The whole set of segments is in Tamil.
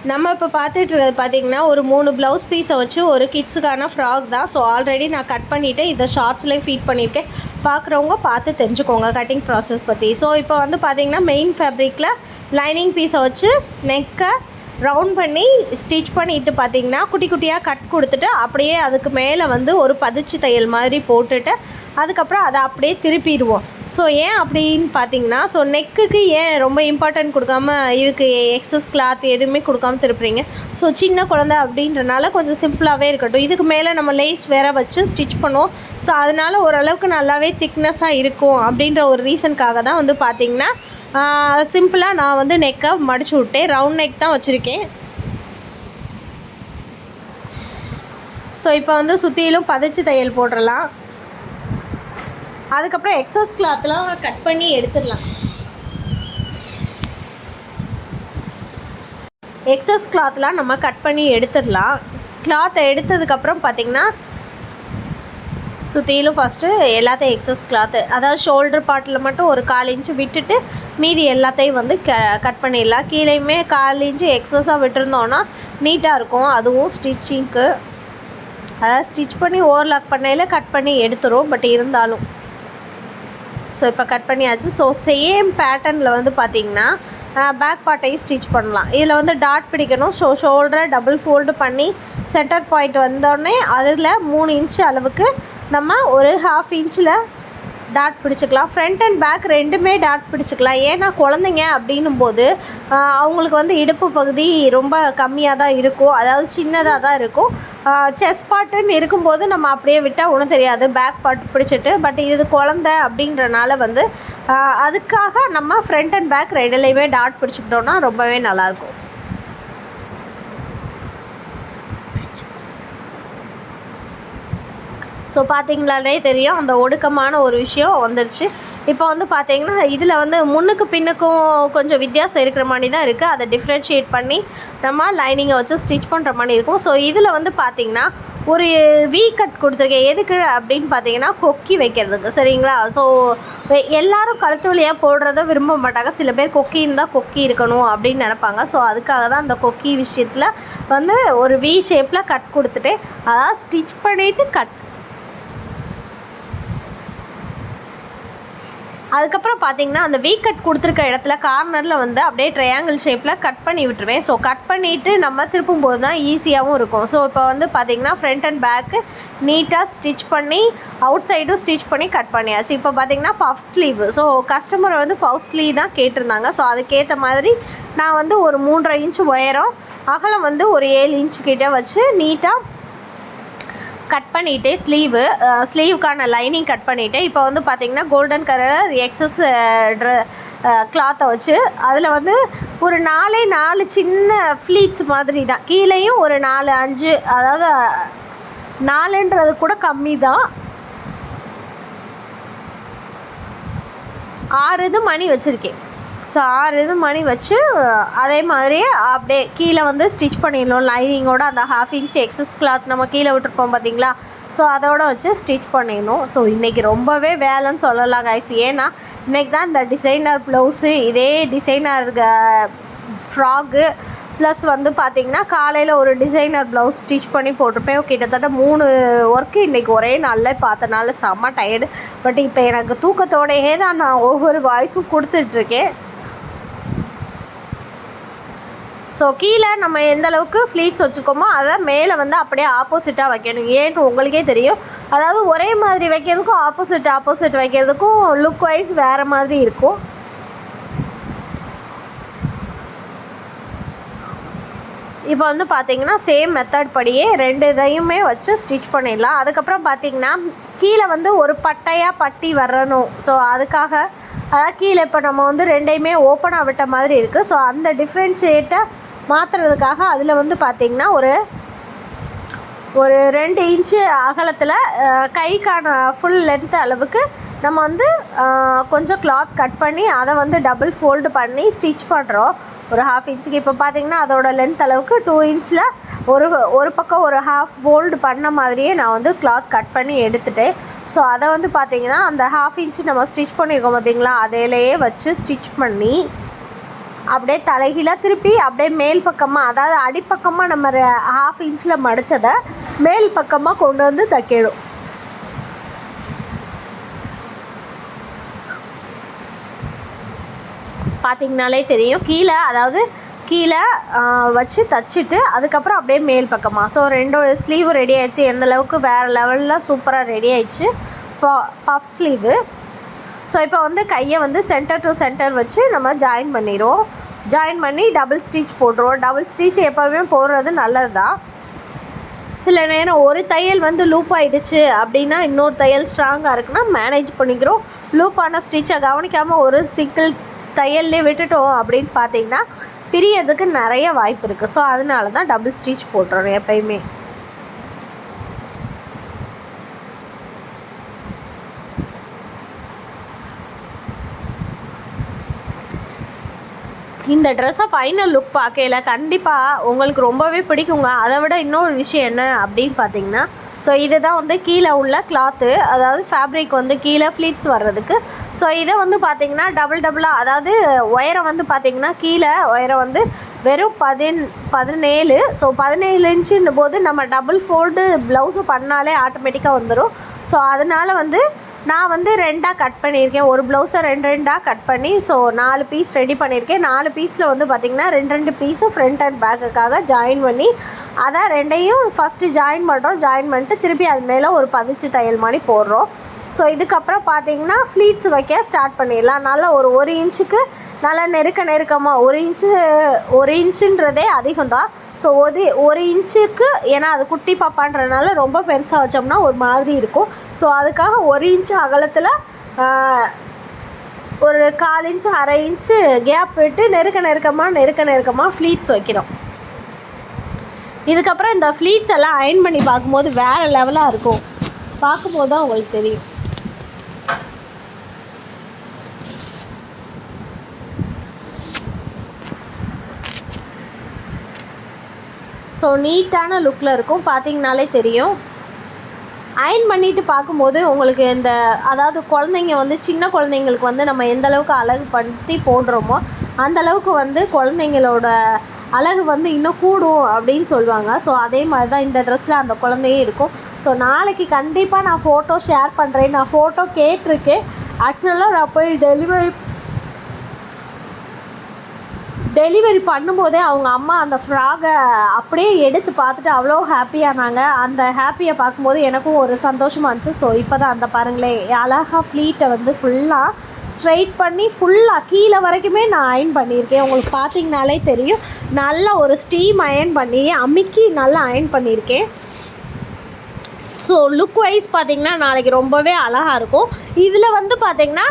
நம்ம இப்போ பார்த்துட்டு இருக்கிறது பார்த்திங்கன்னா ஒரு 3 ப்ளவுஸ் பீஸை வச்சு ஒரு கிட்ஸுக்கான ஃப்ராக் தான். ஸோ ஆல்ரெடி நான் கட் பண்ணிவிட்டு இதை ஷார்ட்ஸ்லேயே ஃபீட் பண்ணியிருக்கேன். பார்க்குறவங்க பார்த்து தெரிஞ்சுக்கோங்க கட்டிங் ப்ராசஸ் பற்றி. ஸோ இப்போ வந்து பார்த்திங்கன்னா மெயின் ஃபேப்ரிக்கில் லைனிங் பீஸை வச்சு நெக்கை ரவுண்ட் பண்ணி ஸ்டிச் பண்ணிவிட்டு பார்த்திங்கன்னா குட்டி குட்டியாக கட் கொடுத்துட்டு அப்படியே அதுக்கு மேலே வந்து ஒரு பதிச்சு தையல் மாதிரி போட்டுட்டு அதுக்கப்புறம் அதை அப்படியே திருப்பிடுவோம். ஸோ ஏன் அப்படின்னு பார்த்தீங்கன்னா, ஸோ நெக்குக்கு ஏன் ரொம்ப இம்பார்ட்டன்ட் கொடுக்காம இதுக்கு எக்ஸஸ் கிளாத் எதுவுமே கொடுக்காம திருப்புறீங்க? ஸோ சின்ன குழந்த அப்படின்றனால கொஞ்சம் சிம்பிளாகவே இருக்கட்டும். இதுக்கு மேலே நம்ம லேஸ் வேறு வச்சு ஸ்டிச் பண்ணுவோம். ஸோ அதனால் ஓரளவுக்கு நல்லாவே திக்னஸாக இருக்கும் அப்படின்ற ஒரு ரீசனுக்காக தான் வந்து பார்த்திங்கன்னா சிம்பிளாக நான் வந்து நெக்கை மடிச்சு விட்டேன். ரவுண்ட் நெக் தான் வச்சுருக்கேன். ஸோ இப்போ வந்து சுற்றிலும் பதிச்சு தையல் போட்டுடலாம். அதுக்கப்புறம் எக்ஸஸ் கிளாத்லாம் கட் பண்ணி எடுத்துடலாம். எக்ஸஸ் கிளாத்லாம் நம்ம கட் பண்ணி எடுத்துடலாம். கிளாத்தை எடுத்ததுக்கப்புறம் பார்த்திங்கன்னா சுற்றிலும் ஃபஸ்ட்டு எல்லாத்தையும் எக்ஸஸ் கிளாத்து, அதாவது ஷோல்டர் பார்ட்டில் மட்டும் ஒரு 1/4 இன்ச்சு விட்டுட்டு மீதி எல்லாத்தையும் வந்து கட் பண்ணிடலாம். கீழேயுமே 1/4 இன்ச்சு எக்ஸஸாக விட்டுருந்தோன்னா நீட்டாக இருக்கும். அதுவும் ஸ்டிச்சிங்க்கு, அதாவது ஸ்டிச் பண்ணி ஓவர்லாக் பண்ணையில் கட் பண்ணி எடுத்துரும். பட் இருந்தாலும் ஸோ இப்போ கட் பண்ணியாச்சு. ஸோ சேம் பேட்டர்னில் வந்து பார்த்திங்கன்னா பேக் பார்ட்டையும் ஸ்டிச் பண்ணலாம். இதில் வந்து டாட் பிடிக்கணும். ஸோ ஷோல்டரை டபுள் ஃபோல்டு பண்ணி சென்டர் பாயிண்ட் வந்தோடனே அதில் 3 இன்ச்சு அளவுக்கு நம்ம ஒரு 1/2 இன்ச்சில் டாட் பிடிச்சிக்கலாம். ஃப்ரண்ட் அண்ட் பேக் ரெண்டுமே டாட் பிடிச்சிக்கலாம். ஏன்னா குழந்தைங்க அப்படின்னும் போது அவங்களுக்கு வந்து இடுப்பு பகுதி ரொம்ப கம்மியாக தான் இருக்கும், அதாவது சின்னதாக தான் இருக்கும். செஸ்ட் பார்ட்டுன்னு இருக்கும்போது நம்ம அப்படியே விட்டால் ஒன்றும் தெரியாது, பேக் பார்ட் பிடிச்சிட்டு. பட் இது குழந்தை அப்படின்றனால வந்து அதுக்காக நம்ம ஃப்ரண்ட் அண்ட் பேக் ரெண்டுலேயுமே டாட் பிடிச்சிக்கிட்டோன்னா ரொம்பவே நல்லாயிருக்கும். ஸோ பார்த்திங்களாலே தெரியும் அந்த ஒடுக்கமான ஒரு விஷயம் வந்துடுச்சு. இப்போ வந்து பார்த்திங்கன்னா இதில் வந்து முன்னுக்கு பின்னுக்கும் கொஞ்சம் வித்தியாசம் இருக்கிற மாதிரி தான் இருக்குது. அதை டிஃப்ரென்ஷியேட் பண்ணி நம்ம லைனிங்கை வச்சு ஸ்டிச் பண்ணுற மாதிரி இருக்கும். ஸோ இதில் வந்து பார்த்திங்கன்னா ஒரு வீ கட் கொடுத்துருக்கேன். எதுக்கு அப்படின்னு பார்த்தீங்கன்னா கொக்கி வைக்கிறதுக்கு, சரிங்களா? ஸோ எல்லோரும் கழுத்து வழியாக போடுறத விரும்ப மாட்டாங்க. சில பேர் கொக்கி இருந்தால் கொக்கி இருக்கணும் அப்படின்னு நினப்பாங்க. ஸோ அதுக்காக தான் அந்த கொக்கி விஷயத்தில் வந்து ஒரு வி ஷேப்பில் கட் கொடுத்துட்டு அதாவது ஸ்டிச் பண்ணிவிட்டு கட். அதுக்கப்புறம் பார்த்திங்கன்னா அந்த வீ கட் கொடுத்துருக்க இடத்துல கார்னரில் வந்து அப்படியே ட்ரையாங்கிள் ஷேப்பில் கட் பண்ணி விட்டுருவேன். ஸோ கட் பண்ணிவிட்டு நம்ம திருப்பும்போது தான் ஈஸியாகவும் இருக்கும். ஸோ இப்போ வந்து பார்த்திங்கன்னா ஃப்ரண்ட் அண்ட் பேக்கு நீட்டாக ஸ்டிச் பண்ணி அவுட் சைடும் ஸ்டிச் பண்ணி கட் பண்ணியாச்சு. இப்போ பார்த்திங்கன்னா பஃப் ஸ்லீவ். ஸோ கஸ்டமர் வந்து பஃப் ஸ்லீவ் தான் கேட்டிருந்தாங்க. ஸோ அதுக்கேற்ற மாதிரி நான் வந்து ஒரு 3.5 இன்ச்சு உயரம், அகலம் வந்து ஒரு 7 இன்ச்சு கிட்டே வச்சு நீட்டாக கட் பண்ணிவிட்டு ஸ்லீவுக்கான லைனிங் கட் பண்ணிவிட்டு இப்போ வந்து பார்த்திங்கன்னா கோல்டன் கலர் எக்ஸஸ் கிளாத்தை வச்சு அதில் வந்து ஒரு 4 சின்ன ஃப்ளீட்ஸ் மாதிரி தான், கீழேயும் ஒரு 4-5, அதாவது 4ன்றது கூட கம்மி தான், 6 இது மணி வச்சுருக்கேன். ஸோ 6 இது மணி வச்சு அதே மாதிரியே அப்படியே கீழே வந்து ஸ்டிச் பண்ணிடணும். லைனிங்கோட அந்த 1/2 இன்ச் எக்ஸஸ் கிளாத் நம்ம கீழே விட்டுருப்போம் பார்த்திங்களா? ஸோ அதோடு வச்சு ஸ்டிச் பண்ணிடணும். ஸோ இன்றைக்கி ரொம்பவே வேலைன்னு சொல்லலாம் கைஸ். ஏன்னா இன்றைக்கி தான் இந்த டிசைனர் ப்ளவுஸு, இதே டிசைனர் ஃப்ராக்கு ப்ளஸ் வந்து பார்த்திங்கன்னா காலையில் ஒரு டிசைனர் ப்ளவுஸ் ஸ்டிச் பண்ணி போட்டிருப்பேன். கிட்டத்தட்ட 3 ஒர்க்கு இன்றைக்கி ஒரே நாளில் பார்த்தனால செம்ம டயர்டு. பட் இப்போ எனக்கு தூக்கத்தோடையே தான் நான் ஒவ்வொரு வாய்ஸும் கொடுத்துட்ருக்கேன். ஸோ கீழே நம்ம எந்த அளவுக்கு ஃப்ளீட்ஸ் வச்சுருக்கோமோ அதை மேலே வந்து அப்படியே ஆப்போசிட்டாக வைக்கணும். ஏன்னு உங்களுக்கே தெரியும், அதாவது ஒரே மாதிரி வைக்கிறதுக்கும் ஆப்போசிட் வைக்கிறதுக்கும் லுக் வைஸ் வேறு மாதிரி இருக்கும். இப்போ வந்து பார்த்திங்கன்னா சேம் மெத்தட் படியே 2 இதையுமே வச்சு ஸ்டிச் பண்ணிடலாம். அதுக்கப்புறம் பார்த்திங்கன்னா கீழே வந்து ஒரு பட்டி வரணும். ஸோ அதுக்காக அதாவது கீழே இப்போ நம்ம வந்து 2யுமே ஓப்பனாக விட்ட மாதிரி இருக்குது. ஸோ அந்த டிஃப்ரென்ஷியேட்டை மாற்றுறதுக்காக அதில் வந்து பார்த்திங்கன்னா ஒரு 2 இன்ச்சு அகலத்தில் கைக்கான ஃபுல் லென்த் அளவுக்கு நம்ம வந்து கொஞ்சம் கிளாத் கட் பண்ணி அதை வந்து டபுள் ஃபோல்டு பண்ணி ஸ்டிச் பண்ணுறோம் ஒரு 1/2 இன்ச்சுக்கு. இப்போ பார்த்திங்கன்னா அதோட லென்த் அளவுக்கு 2 இன்ச்சில் ஒரு பக்கம் ஒரு 1/2 ஃபோல்டு பண்ண மாதிரியே நான் வந்து கிளாத் கட் பண்ணி எடுத்துட்டேன். ஸோ அதை வந்து பார்த்திங்கன்னா அந்த 1/2 இன்ச்சு நம்ம ஸ்டிச் பண்ணியிருக்கோம் பார்த்திங்களா, அதிலேயே வச்சு ஸ்டிச் பண்ணி அப்படியே தலைகீழாக திருப்பி அப்படியே மேல் பக்கமாக, அதாவது அடிப்பக்கமாக நம்ம 1/2 இன்ச்சில் மடித்ததை மேல் பக்கமாக கொண்டு வந்து தைக்கணும். பார்த்திங்கனாலே தெரியும். கீழே வச்சு தச்சுட்டு அதுக்கப்புறம் அப்படியே மேல் பக்கமாக. ஸோ 2 ஸ்லீவ் ரெடி ஆயிடுச்சு. எந்தளவுக்கு வேறு லெவலில் சூப்பராக ரெடி ஆயிடுச்சு பஃப் ஸ்லீவு. ஸோ இப்போ வந்து கையை வந்து சென்டர் டு சென்டர் வச்சு நம்ம ஜாயின் பண்ணிடுவோம். ஜாயின் பண்ணி டபுள் ஸ்டிச் போட்டுருவோம். டபுள் ஸ்டிச் எப்போவுமே போடுறது நல்லது தான். சில நேரம் ஒரு தையல் வந்து லூப் ஆகிடுச்சு அப்படின்னா இன்னொரு தையல் ஸ்ட்ராங்காக இருக்குன்னா மேனேஜ் பண்ணிக்கிறோம். லூப்பான ஸ்டிச்சை கவனிக்காமல் ஒரு சிங்கிள் தையல்லே விட்டுட்டோம் அப்படின்னு பார்த்தீங்கன்னா பிரியறதுக்கு நிறைய வாய்ப்பு இருக்குது. ஸோ அதனால தான் டபுள் ஸ்டிச் போட்டுறோம் எப்பயுமே. இந்த ட்ரெஸ்ஸை ஃபைனல் லுக் பார்க்கையில் கண்டிப்பாக உங்களுக்கு ரொம்பவே பிடிக்குங்க. அதை விட இன்னொரு விஷயம் என்ன அப்படின்னு பார்த்தீங்கன்னா, ஸோ இதுதான் வந்து கீழே உள்ள கிளாத்து, அதாவது ஃபேப்ரிக் வந்து கீழே ஃப்ளீட்ஸ் வர்றதுக்கு. ஸோ இதை வந்து பார்த்திங்கன்னா டபுளாக, அதாவது ஒயரை வந்து பார்த்திங்கன்னா கீழே ஒயரை வந்து வெறும் 17. ஸோ 17 இன்ச்சுன்னும் போது நம்ம டபுள் ஃபோல்டு ப்ளவுஸு பண்ணாலே ஆட்டோமேட்டிக்காக வந்துடும். ஸோ அதனால் வந்து நான் வந்து 2ஆக கட் பண்ணியிருக்கேன். ஒரு ப்ளவுஸை 2ஆக கட் பண்ணி ஸோ 4 பீஸ் ரெடி பண்ணியிருக்கேன். 4 பீஸில் வந்து பார்த்திங்கன்னா 2 பீஸு ஃப்ரண்ட் அண்ட் பேக்குக்காக ஜாயின் பண்ணி அதை 2ஐயும் ஃபஸ்ட்டு ஜாயின் பண்ணுறோம். ஜாயின் பண்ணிட்டு திருப்பி அது மேலே ஒரு பதிச்சு தையல் மாதிரி போடுறோம். ஸோ இதுக்கப்புறம் பார்த்திங்கன்னா ஃப்ளீட்ஸ் வைக்க ஸ்டார்ட் பண்ணிடலாம். நல்லா ஒரு இன்ச்சுக்கு நல்லா நெருக்கமாக 1 இன்ச்சுன்றதே அதிகம்தான். ஸோ 1 இன்ச்சுக்கு, ஏன்னா அது குட்டி பாப்பான்றதுனால ரொம்ப பெருசாக வச்சோம்னா ஒரு மாதிரி இருக்கும். ஸோ அதுக்காக 1 இன்ச்சு அகலத்தில் ஒரு 1/4 இன்ச்சு 1/2 இன்ச்சு கேப் விட்டு நெருக்கமாக ஃப்ளீட்ஸ் வைக்கிறோம். இதுக்கப்புறம் இந்த ஃப்ளீட்ஸ் எல்லாம் அயர்ன் பண்ணி பார்க்கும்போது வேறு லெவலாக இருக்கும். பார்க்கும்போது தான் உங்களுக்கு தெரியும். ஸோ நீட்டான லுக்கில் இருக்கும். பார்த்திங்கனாலே தெரியும். அயர்ன் பண்ணிவிட்டு பார்க்கும்போது உங்களுக்கு அதாவது குழந்தைங்க வந்து சின்ன குழந்தைங்களுக்கு வந்து நம்ம எந்தளவுக்கு அழகு படுத்தி போடுறோமோ அந்தளவுக்கு வந்து குழந்தைங்களோட அழகு வந்து இன்னும் கூடும் அப்படின்னு சொல்லுவாங்க. ஸோ அதே மாதிரி தான் இந்த ட்ரெஸ்ஸில் அந்த குழந்தையும் இருக்கும். ஸோ நாளைக்கு கண்டிப்பாக நான் ஃபோட்டோ ஷேர் பண்ணுறேன். நான் ஃபோட்டோ கேட்டிருக்கேன். ஆக்சுவலாக நான் போய் டெலிவரி பண்ணும்போதே அவங்க அம்மா அந்த ஃப்ராகை அப்படியே எடுத்து பார்த்துட்டு அவ்வளோ ஹாப்பியானாங்க. அந்த ஹாப்பியை பார்க்கும்போது எனக்கும் ஒரு சந்தோஷமாக இருந்துச்சு. ஸோ இப்போ தான் அந்த பாருங்களேன், அழகாக ஃப்ளீட்டை வந்து ஃபுல்லாக ஸ்ட்ரைட் பண்ணி ஃபுல்லாக கீழே வரைக்குமே நான் அயர்ன் பண்ணியிருக்கேன். உங்களுக்கு பார்த்திங்கனாலே தெரியும். நல்லா ஒரு ஸ்டீம் அயர்ன் பண்ணி அமுக்கி நல்லா அயர்ன் பண்ணியிருக்கேன். ஸோ லுக் வைஸ் பார்த்திங்கன்னா நாளைக்கு ரொம்பவே அழகாக இருக்கும். இதில் வந்து பார்த்திங்கன்னா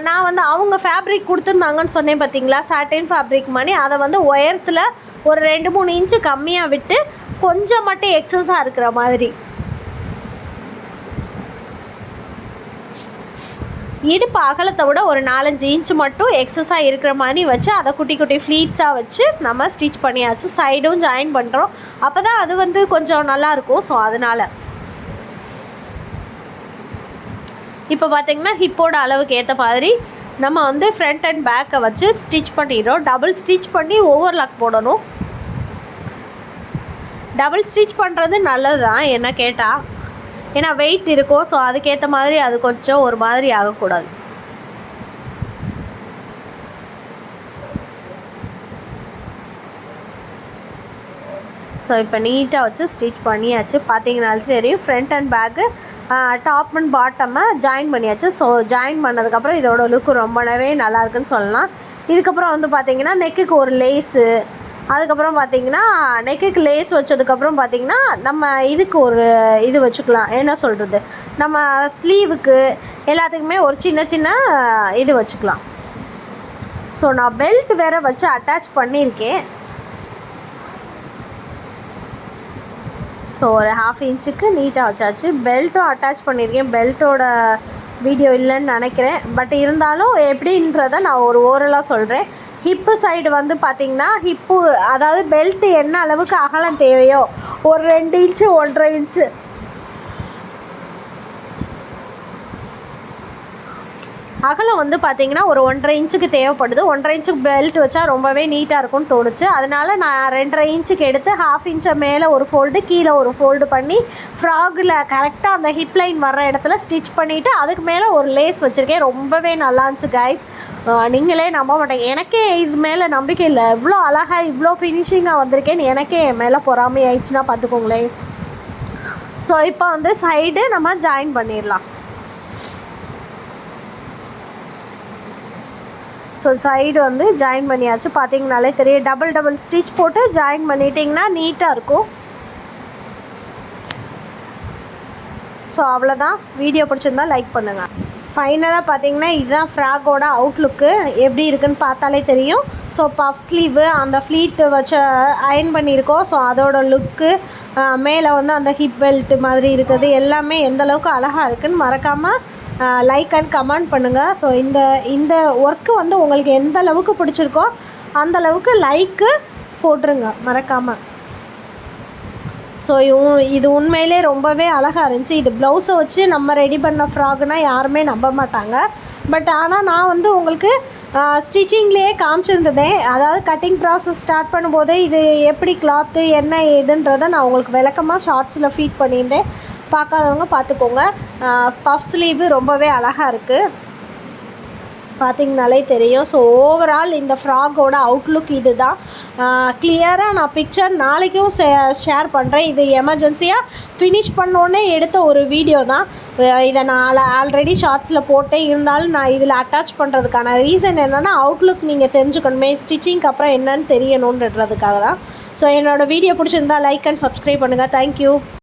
நான் வந்து அவங்க ஃபேப்ரிக் கொடுத்துருந்தாங்கன்னு சொன்னேன் பார்த்திங்களா, சாட்டின் ஃபேப்ரிக் மாதிரி. அதை வந்து உயரத்தில் ஒரு 2-3 இன்ச்சு கம்மியாக விட்டு கொஞ்சம் மட்டும் எக்ஸஸாக இருக்கிற மாதிரி, இடுப்பு அகலத்தை விட ஒரு 4-5 இன்ச்சு மட்டும் எக்ஸஸாக இருக்கிற மாதிரி வச்சு அதை குட்டி ஃப்ளீட்ஸாக வச்சு நம்ம ஸ்டிச் பண்ணியாச்சு. சைடும் ஜாயின் பண்ணுறோம். அப்போ தான் அது வந்து கொஞ்சம் நல்லாயிருக்கும். ஸோ அதனால் இப்போ பார்த்திங்கன்னா ஹிப்போட அளவுக்கு ஏற்ற மாதிரி நம்ம வந்து ஃப்ரண்ட் அண்ட் பேக்கை வச்சு ஸ்டிச் பண்ணிடுறோம். டபுள் ஸ்டிச் பண்ணி ஓவர்லாக் போடணும். டபுள் ஸ்டிச் பண்ணுறது நல்லது தான் என்ன கேட்டால், ஏன்னா வெயிட் இருக்கும். ஸோ அதுக்கேற்ற மாதிரி அது கொஞ்சம் ஒரு மாதிரி ஆகக்கூடாது. ஸோ இப்போ நீட்டாக வச்சு ஸ்டிச் பண்ணியாச்சு. பார்த்திங்கனாலும் தெரியும் front and back top and பாட்டமை ஜாயின் பண்ணியாச்சு. ஸோ ஜாயின் பண்ணதுக்கப்புறம் இதோட லுக்கு ரொம்பவே நல்லாயிருக்குன்னு சொல்லலாம். இதுக்கப்புறம் வந்து பார்த்திங்கன்னா நெக்குக்கு ஒரு லேஸு, அதுக்கப்புறம் பார்த்திங்கன்னா நெக்குக்கு லேஸ் வச்சதுக்கப்புறம் பார்த்திங்கன்னா நம்ம இதுக்கு ஒரு இது வச்சுக்கலாம். என்ன சொல்கிறது, நம்ம ஸ்லீவுக்கு எல்லாத்துக்குமே ஒரு சின்ன இது வச்சுக்கலாம். ஸோ நான் பெல்ட் வேறு வச்சு அட்டாச் பண்ணியிருக்கேன். ஸோ ஒரு 1/2 இன்ச்சுக்கு நீட்டாக வச்சாச்சு. பெல்ட்டும் அட்டாச் பண்ணியிருக்கேன். பெல்ட்டோட வீடியோ இல்லைன்னு நினைக்கிறேன். பட் இருந்தாலும் எப்படின்றத நான் ஒரு ஓரலாக சொல்கிறேன். ஹிப்பு சைடு வந்து பார்த்திங்கன்னா அதாவது பெல்ட்டு என்ன அளவுக்கு அகலம் தேவையோ ஒரு 2 இன்ச்சு 1.5 இன்ச்சு அகலம் வந்து பார்த்திங்கன்னா ஒரு 1.5 இன்ச்சுக்கு தேவைப்படுது. 1.5 இன்ச்சுக்கு பெல்ட் வச்சா ரொம்பவே நீட்டாக இருக்கும்னு தோணுச்சு. அதனால் நான் 2.5 இன்ச்சுக்கு எடுத்து 1/2 இன்ச்சை மேலே ஒரு ஃபோல்டு கீழே ஒரு ஃபோல்டு பண்ணி ஃப்ராகில் கரெக்டாக அந்த ஹிப் லைன் வர்ற இடத்துல ஸ்டிச் பண்ணிவிட்டு அதுக்கு மேலே ஒரு லேஸ் வச்சுருக்கேன். ரொம்பவே நல்லா இருந்துச்சு கைஸ். நீங்களே நம்ப மாட்டேங்க, எனக்கே இது மேலே நம்பிக்கை இல்லை. இவ்வளோ அழகாக இவ்வளோ ஃபினிஷிங்காக வந்திருக்கேன்னு எனக்கே என் மேலே பொறாமை ஆயிடுச்சுன்னா பார்த்துக்கோங்களேன். ஸோ இப்போ வந்து சைடு நம்ம ஜாயின் பண்ணிடலாம். ஸோ சைடு வந்து ஜாயின் பண்ணியாச்சு. பார்த்தீங்கனாலே தெரியும், டபுள் ஸ்டிச் போட்டு ஜாயின் பண்ணிட்டிங்கன்னா நீட்டாக இருக்கும். ஸோ அவ்வளோதான். வீடியோ பிடிச்சிருந்தா லைக் பண்ணுங்கள். ஃபைனலாக பார்த்தீங்கன்னா இதுதான் ஃப்ராகோட அவுட்லுக்கு. எப்படி இருக்குன்னு பார்த்தாலே தெரியும். ஸோ பஃப் ஸ்லீவு அந்த ஃப்ளீட்டு வச்சு அயன் பண்ணியிருக்கோம். ஸோ அதோட லுக்கு, மேலே வந்து அந்த ஹிப் பெல்ட் மாதிரி இருக்குது, எல்லாமே எந்தளவுக்கு அழகாக இருக்குதுன்னு மறக்காமல் லைக் அண்ட் கமெண்ட் பண்ணுங்கள். ஸோ இந்த ஒர்க்கு வந்து உங்களுக்கு எந்த அளவுக்கு பிடிச்சிருக்கோ அந்தளவுக்கு லைக்கு போட்டுருங்க மறக்காமல். ஸோ இது உண்மையிலே ரொம்பவே அழகாக இருந்துச்சு. இது ப்ளவுஸை வச்சு நம்ம ரெடி பண்ண ஃப்ராக்னால் யாருமே நம்ப மாட்டாங்க. பட் ஆனால் நான் வந்து உங்களுக்கு ஸ்டிச்சிங்லேயே காமிச்சிருந்ததேன். அதாவது கட்டிங் ப்ராசஸ் ஸ்டார்ட் பண்ணும்போதே இது எப்படி கிளாத்து என்ன ஏதுன்றதை நான் உங்களுக்கு விளக்கமாக ஷார்ட்ஸில் ஃபீட் பண்ணியிருந்தேன். பார்க்காதவங்க பார்த்துக்கோங்க. பஃப் ஸ்லீவு ரொம்பவே அழகாக இருக்குது, பார்த்திங்கனாலே தெரியும். ஸோ ஓவரால் இந்த ஃப்ராகோட அவுட்லுக் இது தான். கிளியராக நான் பிக்சர் நாளைக்கும் ஷேர் பண்ணுறேன். இது எமர்ஜென்சியாக ஃபினிஷ் பண்ணோன்னே எடுத்த ஒரு வீடியோ தான். இதை நான் ஆல்ரெடி ஷார்ட்ஸில் போட்டேன். இருந்தாலும் நான் இதில் அட்டாச் பண்ணுறதுக்கான ரீசன் என்னென்னா அவுட்லுக் நீங்கள் தெரிஞ்சுக்கணுமே, ஸ்டிச்சிங்க்கு அப்புறம் என்னன்னு தெரியணுன்றதுக்காக தான். ஸோ என்னோடய வீடியோ பிடிச்சிருந்தா லைக் அண்ட் சப்ஸ்கிரைப் பண்ணுங்கள். தேங்க்யூ.